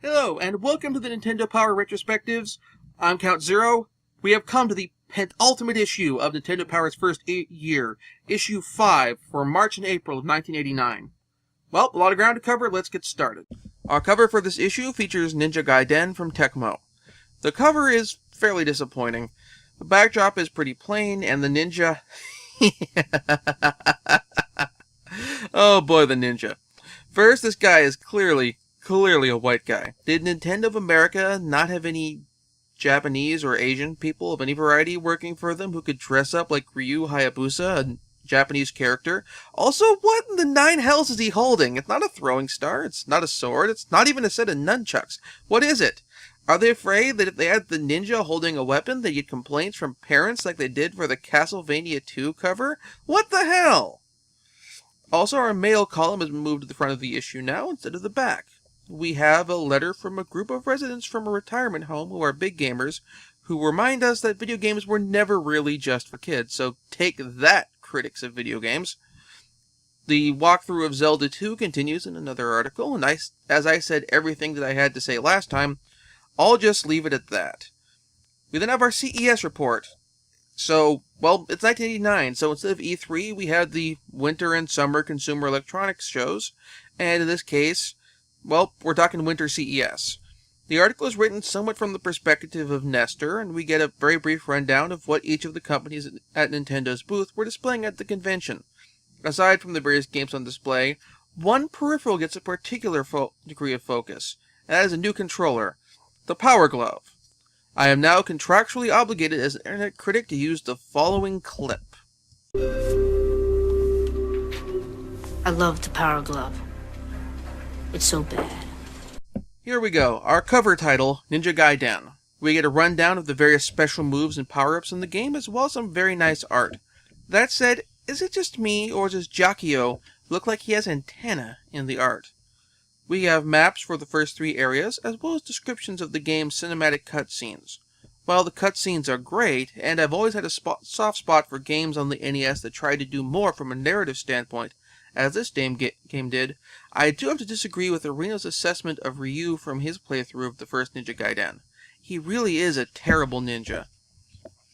Hello, and welcome to the Nintendo Power Retrospectives. I'm Count Zero. We have come to the penultimate issue of Nintendo Power's first year, issue 5, for March and April of 1989. Well, a lot of ground to cover, let's get started. Our cover for this issue features Ninja Gaiden from Tecmo. The cover is fairly disappointing. The backdrop is pretty plain, and the ninja... Oh boy, the ninja. First, this guy is clearly a white guy. Did Nintendo of America not have any Japanese or Asian people of any variety working for them who could dress up like Ryu Hayabusa, a Japanese character? Also, what in the nine hells is he holding? It's not a throwing star, it's not a sword, it's not even a set of nunchucks. What is it? Are they afraid that if they had the ninja holding a weapon, they'd get complaints from parents like they did for the Castlevania 2 cover? What the hell? Also, our mail column has been moved to the front of the issue now instead of the back. We have a letter from a group of residents from a retirement home who are big gamers, who remind us that video games were never really just for kids, so take that, critics of video games. The walkthrough of Zelda 2 continues in another article, and as I said everything that I had to say last time, I'll just leave it at that. We then have our CES report. So, well, it's 1989, so instead of E3, we had the winter and summer consumer electronics shows, and in this case, well, we're talking winter CES. The article is written somewhat from the perspective of Nestor, and we get a very brief rundown of what each of the companies at Nintendo's booth were displaying at the convention. Aside from the various games on display, one peripheral gets a particular degree of focus, and that is a new controller, the Power Glove. I am now contractually obligated as an internet critic to use the following clip. I love the Power Glove. It's so bad. Here we go, our cover title, Ninja Gaiden. We get a rundown of the various special moves and power-ups in the game, as well as some very nice art. That said, is it just me, or does Jacchio look like he has antenna in the art? We have maps for the first 3 areas, as well as descriptions of the game's cinematic cutscenes. While the cutscenes are great, and I've always had a soft spot for games on the NES that tried to do more from a narrative standpoint, as this game did, I do have to disagree with Areno's assessment of Ryu from his playthrough of the first Ninja Gaiden. He really is a terrible ninja.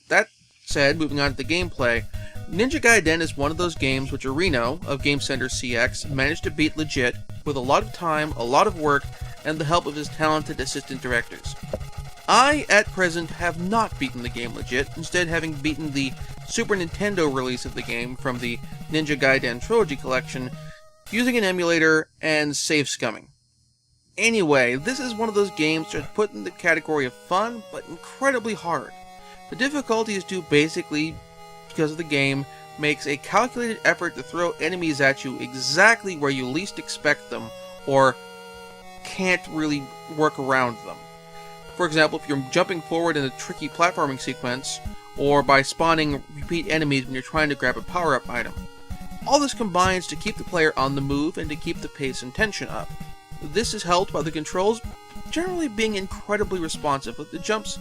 That said, moving on to the gameplay, Ninja Gaiden is one of those games which Areno, of Game Center CX, managed to beat legit, with a lot of time, a lot of work, and the help of his talented assistant directors. I, at present, have not beaten the game legit, instead having beaten the Super Nintendo release of the game from the Ninja Gaiden Trilogy Collection, using an emulator and save scumming. Anyway, this is one of those games that's put in the category of fun, but incredibly hard. The difficulty is due basically because the game makes a calculated effort to throw enemies at you exactly where you least expect them, or can't really work around them. For example, if you're jumping forward in a tricky platforming sequence, or by spawning repeat enemies when you're trying to grab a power-up item. All this combines to keep the player on the move and to keep the pace and tension up. This is helped by the controls generally being incredibly responsive, with the jumps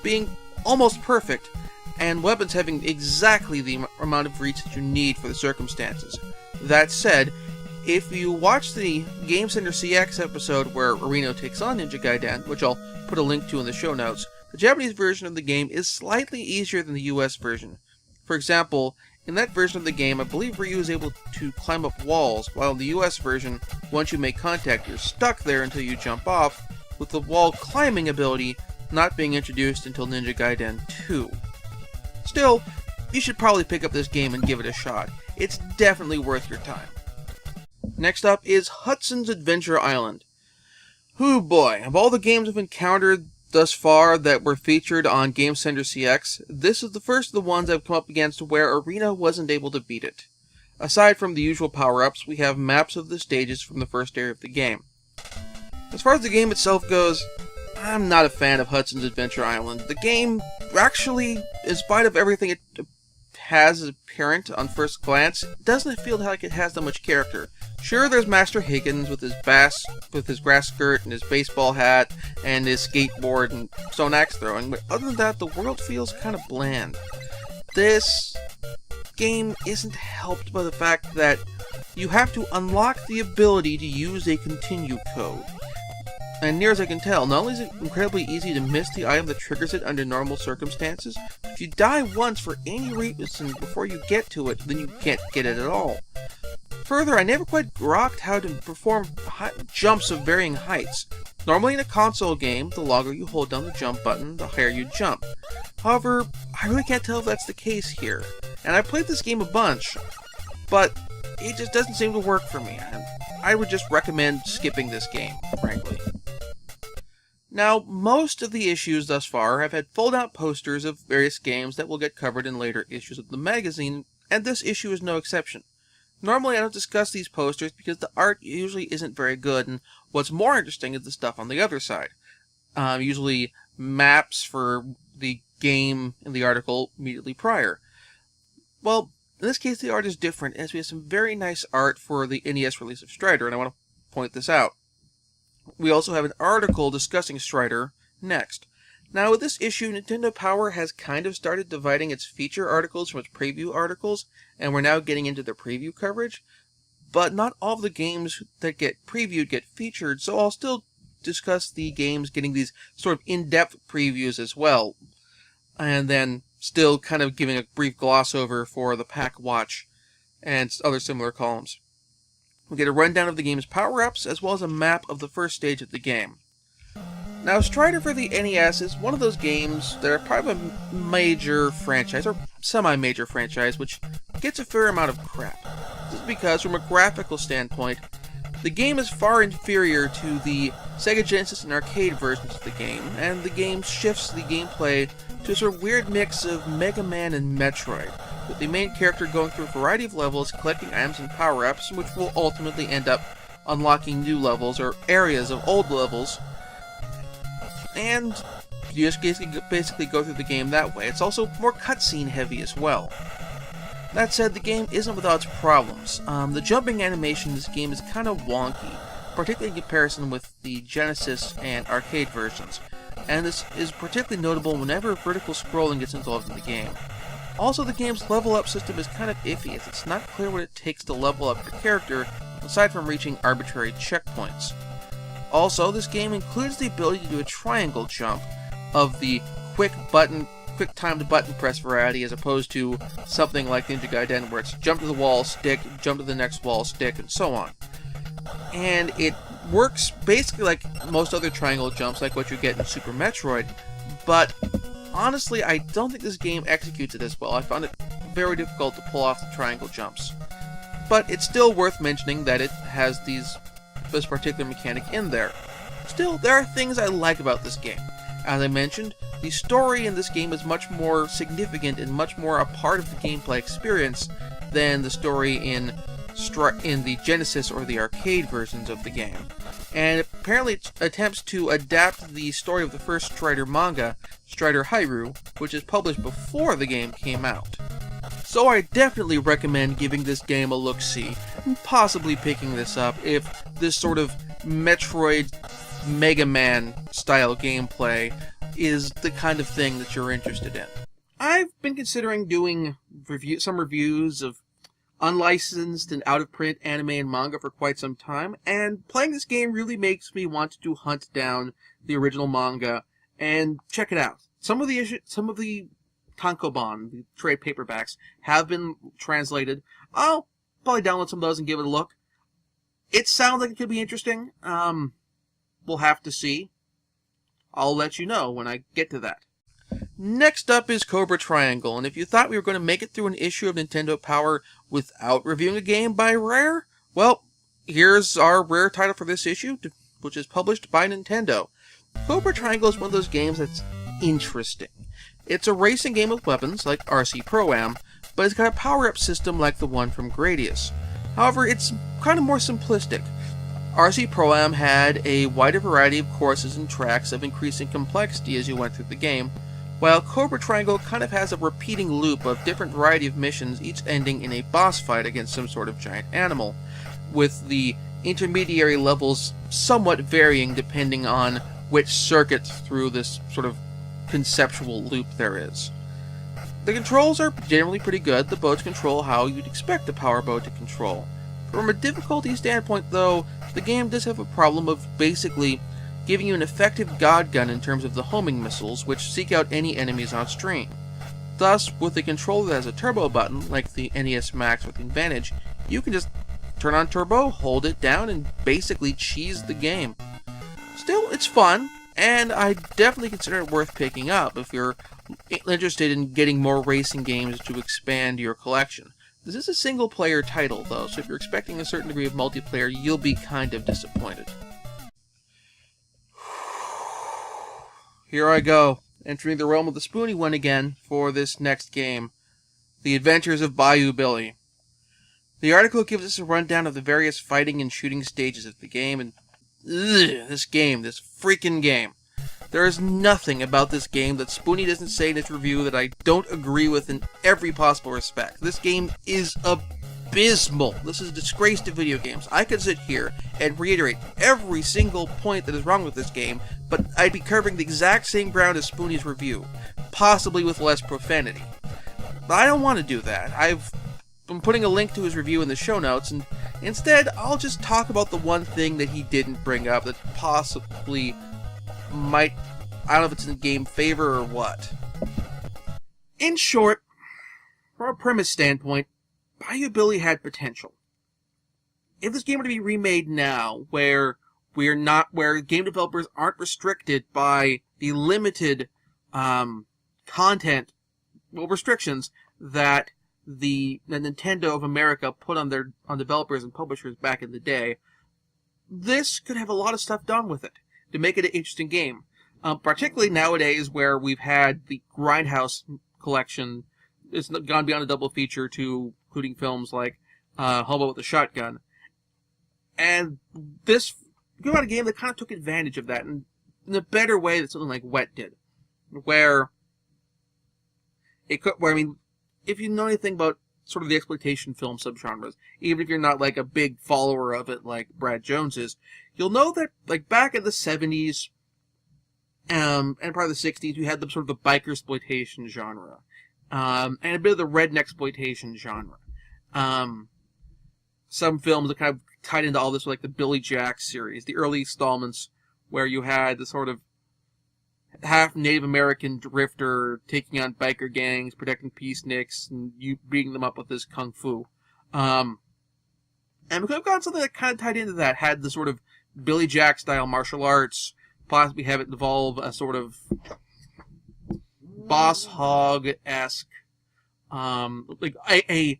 being almost perfect, and weapons having exactly the amount of reach that you need for the circumstances. That said, if you watch the Game Center CX episode where Areno takes on Ninja Gaiden, which I'll put a link to in the show notes, the Japanese version of the game is slightly easier than the US version. For example, in that version of the game, I believe Ryu is able to climb up walls, while in the US version, once you make contact, you're stuck there until you jump off, with the wall climbing ability not being introduced until Ninja Gaiden 2. Still, you should probably pick up this game and give it a shot. It's definitely worth your time. Next up is Hudson's Adventure Island. Hoo boy, of all the games I've encountered thus far that were featured on Game Center CX, this is the first of the ones I've come up against where Arena wasn't able to beat it. Aside from the usual power-ups, we have maps of the stages from the first area of the game. As far as the game itself goes, I'm not a fan of Hudson's Adventure Island. The game actually, in spite of everything it has as apparent on first glance, doesn't feel like it has that much character. Sure, there's Master Higgins with his grass skirt and his baseball hat and his skateboard and stone axe throwing, but other than that, the world feels kind of bland. This game isn't helped by the fact that you have to unlock the ability to use a continue code. And near as I can tell, not only is it incredibly easy to miss the item that triggers it under normal circumstances, if you die once for any reason before you get to it, then you can't get it at all. Further, I never quite grokked how to perform jumps of varying heights. Normally in a console game, the longer you hold down the jump button, the higher you jump. However, I really can't tell if that's the case here. And I played this game a bunch, but it just doesn't seem to work for me. And I would just recommend skipping this game, frankly. Now, most of the issues thus far have had fold-out posters of various games that will get covered in later issues of the magazine, and this issue is no exception. Normally I don't discuss these posters because the art usually isn't very good, and what's more interesting is the stuff on the other side. Usually maps for the game in the article immediately prior. Well, in this case the art is different, as we have some very nice art for the NES release of Strider, and I want to point this out. We also have an article discussing Strider next. Now, with this issue, Nintendo Power has kind of started dividing its feature articles from its preview articles, and we're now getting into the preview coverage. But not all of the games that get previewed get featured, so I'll still discuss the games getting these sort of in-depth previews as well. And then still kind of giving a brief gloss over for the Pack Watch and other similar columns. We get a rundown of the game's power-ups, as well as a map of the first stage of the game. Now, Strider for the NES is one of those games that are part of a major franchise, or semi-major franchise, which gets a fair amount of crap. This is because, from a graphical standpoint, the game is far inferior to the Sega Genesis and arcade versions of the game, and the game shifts the gameplay to a sort of weird mix of Mega Man and Metroid, with the main character going through a variety of levels, collecting items and power-ups, which will ultimately end up unlocking new levels, or areas of old levels, and you just basically go through the game that way. It's also more cutscene heavy as well. That said, the game isn't without its problems. The jumping animation in this game is kind of wonky, particularly in comparison with the Genesis and arcade versions, and this is particularly notable whenever vertical scrolling gets involved in the game. Also, the game's level-up system is kind of iffy, as it's not clear what it takes to level up your character, aside from reaching arbitrary checkpoints. Also, this game includes the ability to do a triangle jump of the quick-timed button press variety, as opposed to something like Ninja Gaiden, where it's jump to the wall, stick, jump to the next wall, stick, and so on. And it works basically like most other triangle jumps, like what you get in Super Metroid, but honestly, I don't think this game executes it as well. I found it very difficult to pull off the triangle jumps. But it's still worth mentioning that it has this particular mechanic in there. Still, there are things I like about this game. As I mentioned, the story in this game is much more significant and much more a part of the gameplay experience than the story in the Genesis or the arcade versions of the game. And apparently it attempts to adapt the story of the first Strider manga, Strider Hairu, which is published before the game came out. So I definitely recommend giving this game a look-see, and possibly picking this up if this sort of Metroid Mega Man style gameplay is the kind of thing that you're interested in. I've been considering doing some reviews of unlicensed and out-of-print anime and manga for quite some time, and playing this game really makes me want to hunt down the original manga and check it out. Some of the tankobon, the trade paperbacks, have been translated. I'll probably download some of those and give it a look. It sounds like it could be interesting. We'll have to see. I'll let you know when I get to that. Next up is Cobra Triangle, and if you thought we were going to make it through an issue of Nintendo Power without reviewing a game by Rare, well, here's our Rare title for this issue, which is published by Nintendo. Cobra Triangle is one of those games that's interesting. It's a racing game with weapons, like RC Pro-Am, but it's got a power-up system like the one from Gradius. However, it's kind of more simplistic. RC Pro-Am had a wider variety of courses and tracks of increasing complexity as you went through the game, while Cobra Triangle kind of has a repeating loop of different variety of missions, each ending in a boss fight against some sort of giant animal, with the intermediary levels somewhat varying depending on which circuit through this sort of conceptual loop there is. The controls are generally pretty good. The boats control how you'd expect a power boat to control. From a difficulty standpoint, though, the game does have a problem of basically giving you an effective god gun in terms of the homing missiles, which seek out any enemies on stream. Thus, with a controller that has a turbo button, like the NES Max with the Advantage, you can just turn on turbo, hold it down, and basically cheese the game. Still, it's fun, and I definitely consider it worth picking up if you're interested in getting more racing games to expand your collection. This is a single-player title, though, so if you're expecting a certain degree of multiplayer, you'll be kind of disappointed. Here I go, entering the realm of the spoony one again for this next game, The Adventures of Bayou Billy. The article gives us a rundown of the various fighting and shooting stages of the game, and this freaking game. There is nothing about this game that Spoony doesn't say in its review that I don't agree with in every possible respect. This game is abysmal. This is a disgrace to video games. I could sit here and reiterate every single point that is wrong with this game, but I'd be covering the exact same ground as Spoony's review, possibly with less profanity. But I don't want to do that. I'm putting a link to his review in the show notes, and instead I'll just talk about the one thing that he didn't bring up that possibly might, I don't know if it's in game favor or what. In short, from a premise standpoint, Bayou Billy had potential. If this game were to be remade now, where game developers aren't restricted by the limited content restrictions that the Nintendo of America put on developers and publishers back in the day, this could have a lot of stuff done with it to make it an interesting game. Particularly nowadays where we've had the Grindhouse collection. It's gone beyond a double feature to including films like Hobo with a Shotgun. And this came out a game that kind of took advantage of that in a better way than something like Wet did. Where if you know anything about sort of the exploitation film subgenres, even if you're not like a big follower of it like Brad Jones is, you'll know that like back in the 70s and part of the 60s, we had the sort of the biker exploitation genre, and a bit of the redneck exploitation genre. Some films that kind of tied into all this, like the Billy Jack series, the early installments where you had the sort of half Native American drifter taking on biker gangs, protecting peaceniks, and you beating them up with this kung fu. And we could have gotten something that kind of tied into that, had the sort of Billy Jack style martial arts, possibly have it involve a sort of Boss Hogg-esque, like a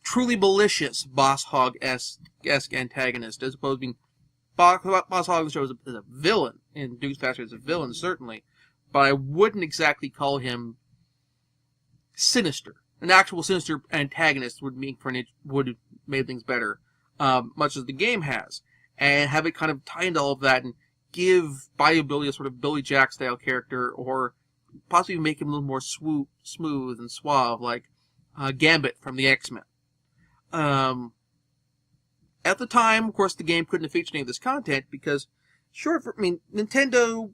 truly malicious Boss Hogg-esque antagonist, as opposed to being Boss Hogg in the show is a villain, and Dukes Bastard is a villain, certainly, but I wouldn't exactly call him sinister. An actual sinister antagonist would have made things better, much as the game has, and have it kind of tie into all of that and give Bayou Billy a sort of Billy Jack style character, or possibly make him a little more smooth and suave, like Gambit from the X-Men. At the time, of course, the game couldn't have featured any of this content because, Nintendo's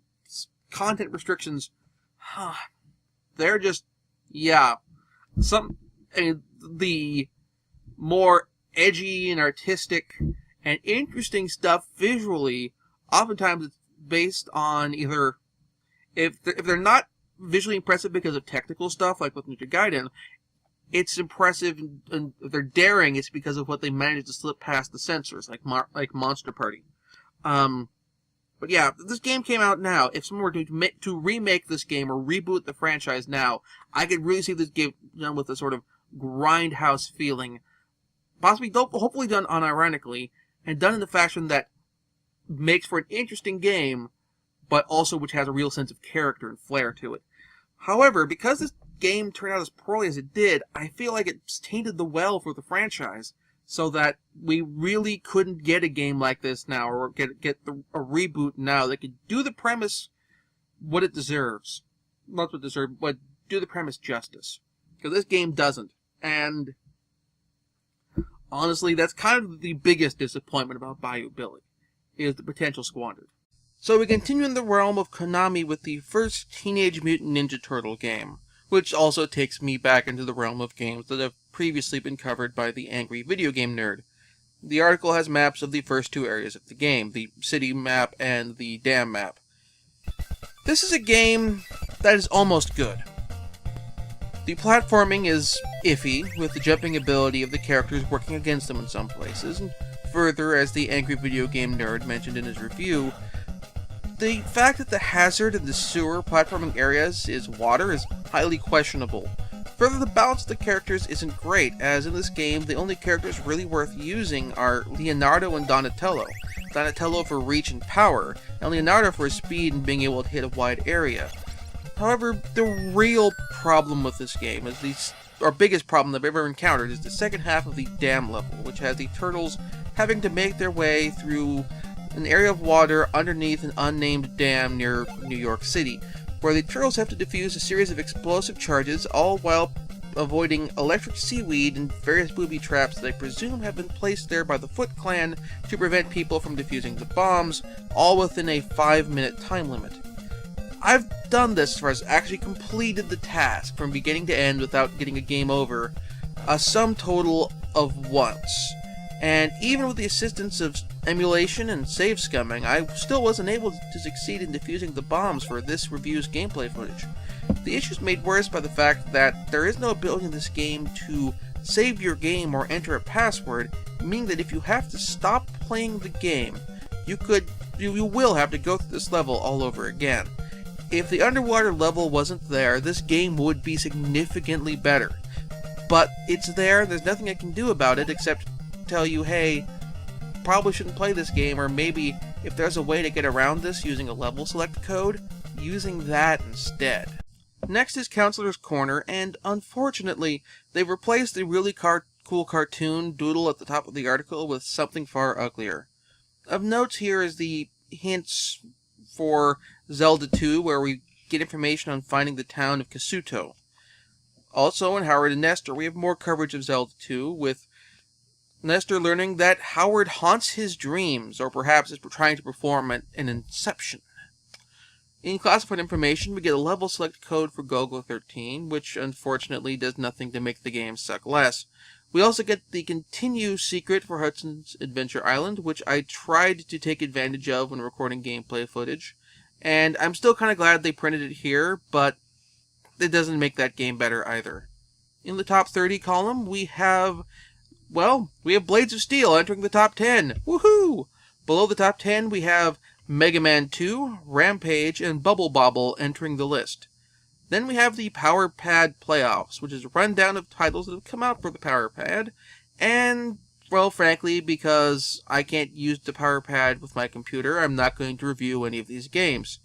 content restrictions, they're just, the more edgy and artistic and interesting stuff visually, oftentimes it's based on either, if they're not visually impressive because of technical stuff, like with Ninja Gaiden, it's impressive, and if they're daring, it's because of what they managed to slip past the censors, like Monster Party. But yeah, this game came out now. If someone were to remake this game or reboot the franchise now, I could really see this game done with a sort of grindhouse feeling, hopefully done unironically, and done in the fashion that makes for an interesting game, but also which has a real sense of character and flair to it. However, because this game turned out as poorly as it did, I feel like it's tainted the well for the franchise, so that we really couldn't get a game like this now, or get a reboot now that could do the premise what it deserves. Not what it deserves, but do the premise justice. Because this game doesn't. And honestly, that's kind of the biggest disappointment about Bayou Billy, is the potential squandered. So we continue in the realm of Konami with the first Teenage Mutant Ninja Turtle game, which also takes me back into the realm of games that have previously been covered by the Angry Video Game Nerd. The article has maps of the first two areas of the game, the city map and the dam map. This is a game that is almost good. The platforming is iffy, with the jumping ability of the characters working against them in some places, and further, as the angry video game nerd mentioned in his review, the fact that the hazard in the sewer platforming areas is water is highly questionable. Further, the balance of the characters isn't great, as in this game, the only characters really worth using are Leonardo and Donatello. Donatello for reach and power, and Leonardo for his speed and being able to hit a wide area. However, the real problem with this game is our biggest problem I've ever encountered is the second half of the dam level, which has the turtles having to make their way through an area of water underneath an unnamed dam near New York City, where the turtles have to defuse a series of explosive charges, all while avoiding electric seaweed and various booby traps that I presume have been placed there by the Foot Clan to prevent people from defusing the bombs, all within a 5-minute time limit. I've done this as far as actually completed the task from beginning to end without getting a game over, a sum total of once. And even with the assistance of emulation and save scumming, I still wasn't able to succeed in defusing the bombs for this review's gameplay footage. The issue is made worse by the fact that there is no ability in this game to save your game or enter a password, meaning that if you have to stop playing the game, you will have to go through this level all over again. If the underwater level wasn't there, this game would be significantly better. But it's there, there's nothing I can do about it except tell you, hey, probably shouldn't play this game, or maybe if there's a way to get around this using a level select code, using that instead. Next is Counselor's Corner, and unfortunately, they've replaced the really cool cartoon doodle at the top of the article with something far uglier. Of note here is the hints for Zelda 2, where we get information on finding the town of Kasuto. Also, in Howard and Nestor, we have more coverage of Zelda 2, with Nestor learning that Howard haunts his dreams, or perhaps is trying to perform an inception. In classified information, we get a level select code for Golgo 13, which unfortunately does nothing to make the game suck less. We also get the continue secret for Hudson's Adventure Island, which I tried to take advantage of when recording gameplay footage, and I'm still kind of glad they printed it here, but it doesn't make that game better either. In the top 30 column, we have Blades of Steel entering the top 10. Woohoo! Below the top 10, we have Mega Man 2, Rampage, and Bubble Bobble entering the list. Then we have the Power Pad Playoffs, which is a rundown of titles that have come out for the Power Pad, and, well, frankly, because I can't use the Power Pad with my computer, I'm not going to review any of these games.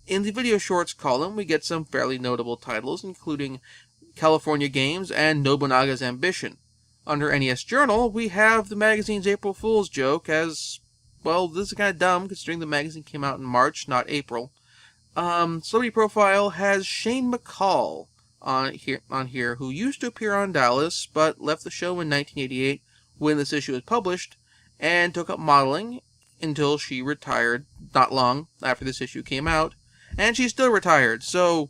In the Video Shorts column, we get some fairly notable titles, including California Games and Nobunaga's Ambition. Under NES Journal, we have the magazine's April Fool's joke as, well, this is kind of dumb considering the magazine came out in March, not April. Celebrity Profile has Shane McCall on here, who used to appear on Dallas, but left the show in 1988 when this issue was published, and took up modeling until she retired not long after this issue came out, and she's still retired, so,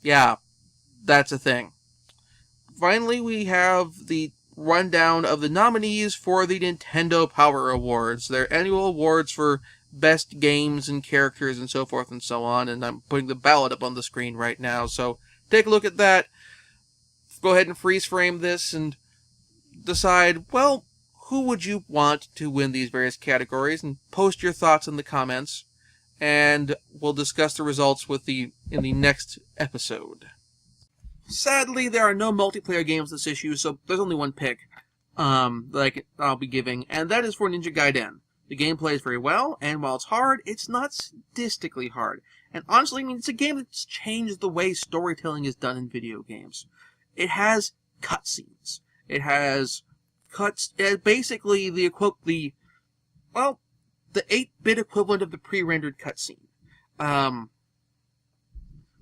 yeah, that's a thing. Finally, we have the rundown of the nominees for the Nintendo Power Awards, their annual awards for best games and characters and so forth and so on, and I'm putting the ballot up on the screen right now, so take a look at that, go ahead and freeze frame this, and decide, well, who would you want to win these various categories, and post your thoughts in the comments, and we'll discuss the results in the next episode. Sadly, there are no multiplayer games this issue, so there's only one pick that I'll be giving, and that is for Ninja Gaiden. The game plays very well, and while it's hard, it's not sadistically hard. And honestly, I mean, it's a game that's changed the way storytelling is done in video games. It has cutscenes. It has basically the 8-bit equivalent of the pre-rendered cutscene.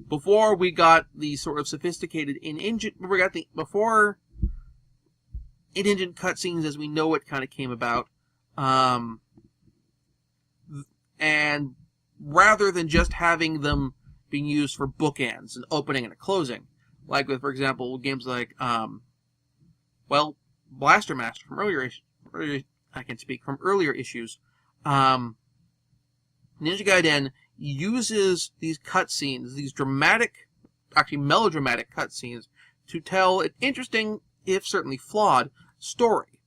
Before we got the sort of sophisticated before in-engine cutscenes as we know it kind of came about, and rather than just having them being used for bookends, an opening and a closing, like with, for example, games like, Blaster Master from earlier I can speak from earlier issues. Ninja Gaiden uses these cutscenes, these dramatic, actually melodramatic cutscenes, to tell an interesting, if certainly flawed, story.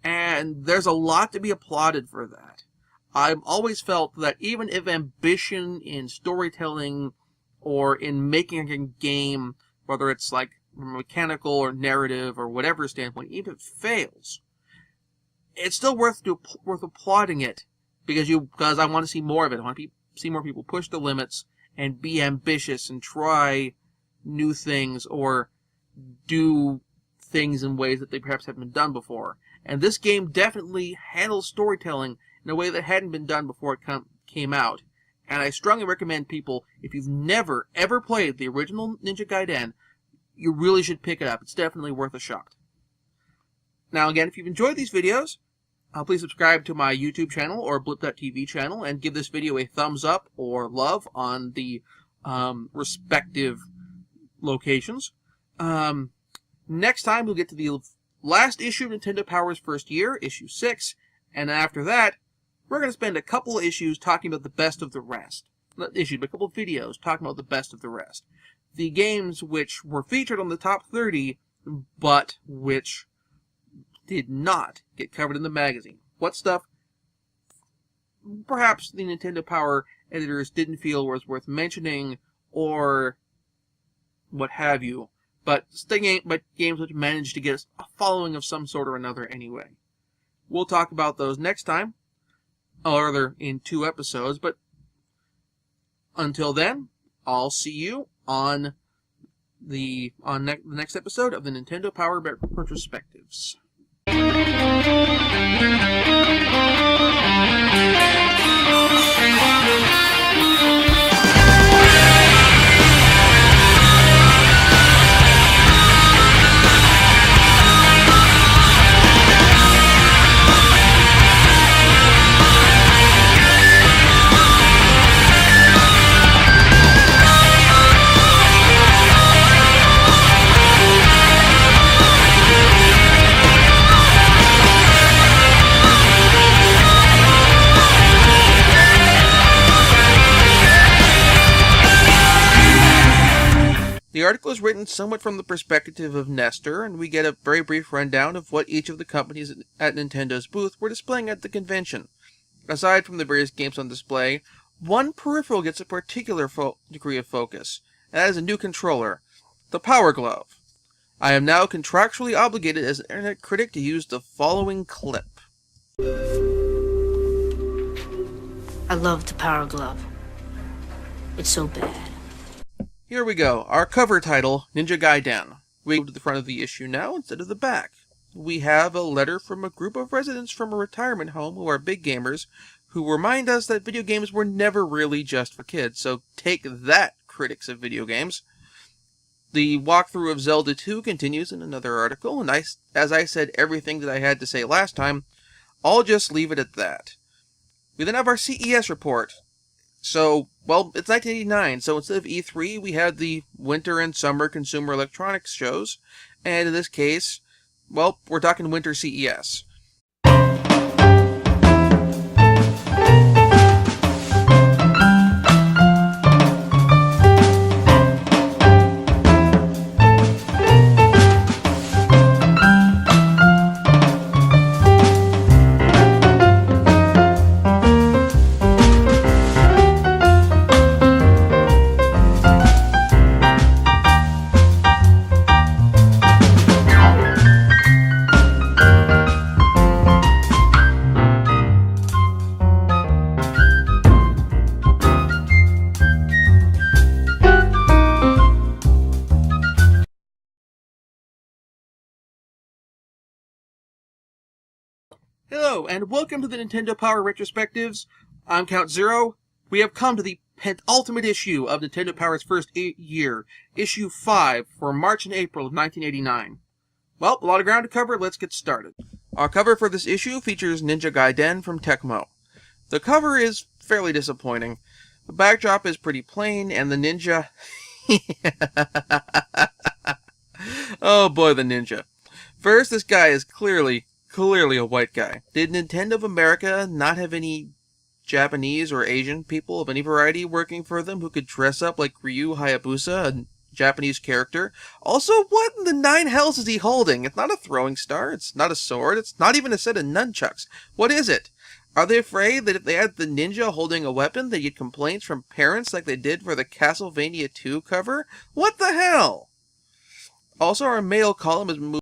And there's a lot to be applauded for that. I've always felt that even if ambition in storytelling or in making a game, whether it's like mechanical or narrative or whatever standpoint, even if it fails, it's still worth applauding it because I want to see more of it. I want to see more people push the limits and be ambitious and try new things or do things in ways that they perhaps haven't been done before. And this game definitely handles storytelling in a way that hadn't been done before it came out. And I strongly recommend people, if you've never, ever played the original Ninja Gaiden, you really should pick it up. It's definitely worth a shot. Now again, if you've enjoyed these videos, please subscribe to my YouTube channel or Blip.tv channel and give this video a thumbs up or love on the respective locations. Next time we'll get to the last issue of Nintendo Power's first year, issue 6, and after that, we're going to spend a couple of issues talking about the best of the rest. Not issues, but a couple of videos talking about the best of the rest. The games which were featured on the top 30, but which did not get covered in the magazine. What stuff perhaps the Nintendo Power editors didn't feel was worth mentioning, or what have you. But games which managed to get a following of some sort or another anyway. We'll talk about those next time, or rather in 2 episodes, but until then, I'll see you on the next episode of the Nintendo Power Retrospectives. The article is written somewhat from the perspective of Nestor, and we get a very brief rundown of what each of the companies at Nintendo's booth were displaying at the convention. Aside from the various games on display, one peripheral gets a particular degree of focus, and that is a new controller, the Power Glove. I am now contractually obligated as an internet critic to use the following clip. I love the Power Glove. It's so bad. Here we go, our cover title, Ninja Gaiden. We go to the front of the issue now instead of the back. We have a letter from a group of residents from a retirement home who are big gamers, who remind us that video games were never really just for kids, so take that, critics of video games. The walkthrough of Zelda 2 continues in another article, and as I said everything that I had to say last time, I'll just leave it at that. We then have our CES report. So, well, it's 1989, so instead of E3, we had the winter and summer consumer electronics shows, and in this case, well, we're talking winter CES. Hello, and welcome to the Nintendo Power Retrospectives. I'm Count Zero. We have come to the penultimate issue of Nintendo Power's first year, issue 5, for March and April of 1989. Well, a lot of ground to cover, let's get started. Our cover for this issue features Ninja Gaiden from Tecmo. The cover is fairly disappointing. The backdrop is pretty plain, and the ninja... Oh boy, the ninja. First, this guy is clearly Clearly a white guy. Did Nintendo of America not have any Japanese or Asian people of any variety working for them who could dress up like Ryu Hayabusa, a Japanese character? Also, what in the nine hells is he holding? It's not a throwing star, it's not a sword, it's not even a set of nunchucks. What is it? Are they afraid that if they had the ninja holding a weapon, they'd get complaints from parents like they did for the Castlevania 2 cover? What the hell? Also, our mail column has moved